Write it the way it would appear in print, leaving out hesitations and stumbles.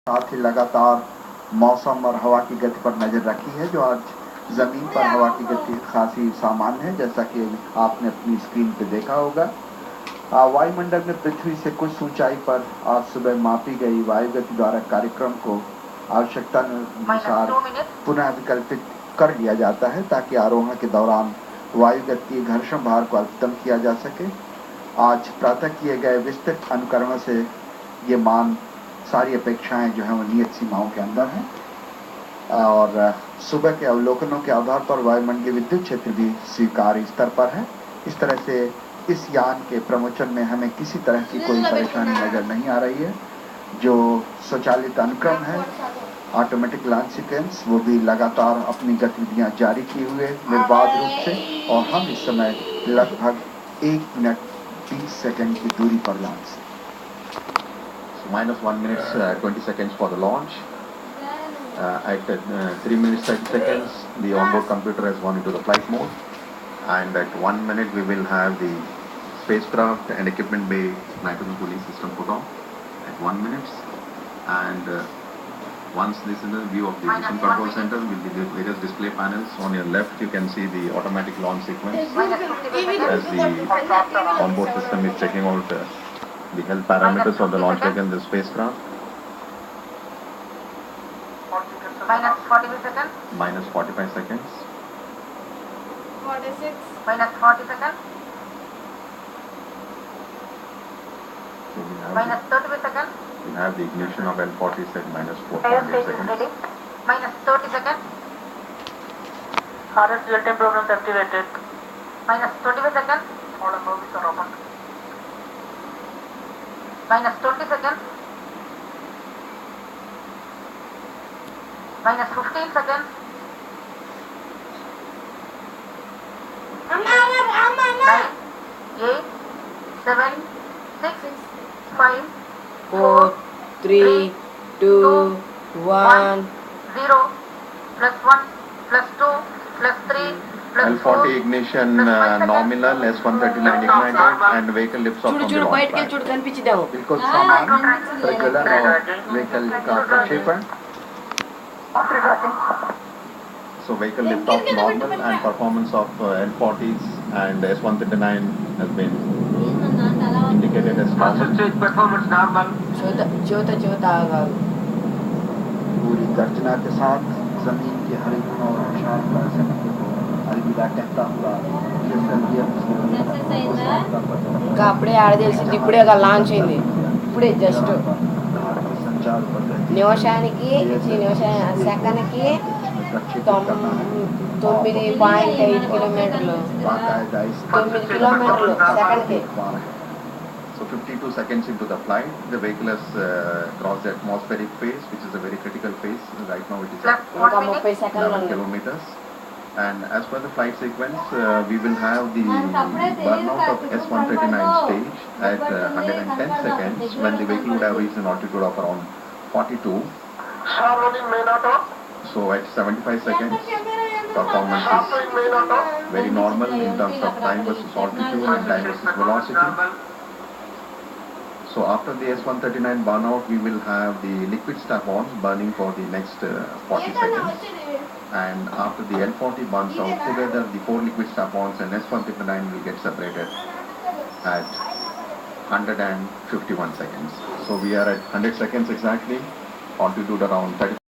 साथ ही लगातार मौसम और हवा की गति पर नज़र रखी है। जो आज ज़मीन पर हवा की गति खासी सामान्य है, जैसा कि आपने अपनी स्क्रीन पे देखा होगा। वायुमंडल में पृथ्वी से कुछ ऊंचाई पर आज सुबह मापी गई वायु गति द्वारा कार्यक्रम को आवश्यकता अनुसार पुनः विकल्पित कर लिया जाता है, ताकि आरोहण के दौरान वायु गति घर्षण भार को अधिकतम किया जा सके। आज प्रातः किए गए विस्तृत अनुकरणों से ये मान सारी अपेक्षाएं जो हैं वो नियत सीमाओं के अंदर हैं, और सुबह के अवलोकनों के आधार पर वायुमंडलीय विद्युत क्षेत्र भी स्वीकार्य स्तर पर है। इस तरह से इस यान के प्रमोचन में हमें किसी तरह की कोई परेशानी नज़र नहीं आ रही है। जो स्वचालित अनुक्रम है, ऑटोमेटिक लॉन्च सीक्वेंस, वो भी लगातार अपनी गतिविधियां जारी किए हुए निर्बाध रूप से, और हम इस समय लगभग 1 मिनट 20 सेकंड की दूरी पर लॉन्च है। Minus 1 minute 20 seconds for the launch. At 3 minutes 30 seconds, the onboard computer has gone into the flight mode, and at 1 minute we will have the spacecraft and equipment bay nitrogen cooling system put on at 1 minute. And once this is the view of the mission control center, with the various display panels. On your left you can see the automatic launch sequence as the onboard system is checking out the health parameters of the launch vehicle and the spacecraft. Minus 45 seconds. Minus 45 seconds. 46. Minus 40 seconds. So Minus 35 seconds. we have the ignition of L40 set minus 4.8 seconds. Ready. Minus 30 seconds. RS real-time programs activated. Minus 25 seconds. All above are open. Minus 20 seconds. Minus 15 seconds. 9, 8, 7, 6, 5, 4, 3, 2, 1. 0, plus 1, plus 2, plus 3, plus 4. L40 ignition nominal, S139 ignited, and vehicle lifts off చూడు from the చూడు launch బయటకి pad. చూడు కనిపించిద్దాము. बिल्कुल सामान्य regular और vehicle का प्रक्षेपण। So vehicle lift off normal, and performance of L40s and S139 has been indicated as normal. Stage performance normal. జ్యోత ఆగాలి. पूरी गर्जना के साथ जमीन की हरी और विशाल परिसर को अलविदा कहता हुआ ఇంకా అప్పుడే ఆడ తెలిసింది, ఇప్పుడే లాంచ్ అయింది, ఇప్పుడే జస్ట్ संचार पर నిమిషానికి సెకండ్కి 9.8 కిలోమీటర్లు, 9 కిలోమీటర్లు సెకండ్కి. So 52 seconds into the flight, the vehicle has crossed the atmospheric phase, which is a very critical phase. Right now it is at ఇంకా 30 సెకండ్లు 11 ఉంది. kilometers. And as per the flight sequence, we will have the burnout of S139 stage at 110 seconds, when the vehicle would have reached an altitude of around 42. Star running main auto. So at 75 seconds, performance is Main auto. very normal in terms of time versus altitude and time versus velocity. So after the S139 burnout, we will have the liquid strap-ons burning for the next 40 seconds. And after the L40 burns out, together the 4 liquid strap-ons and S139 will get separated at 151 seconds. So we are at 100 seconds exactly, altitude around 30.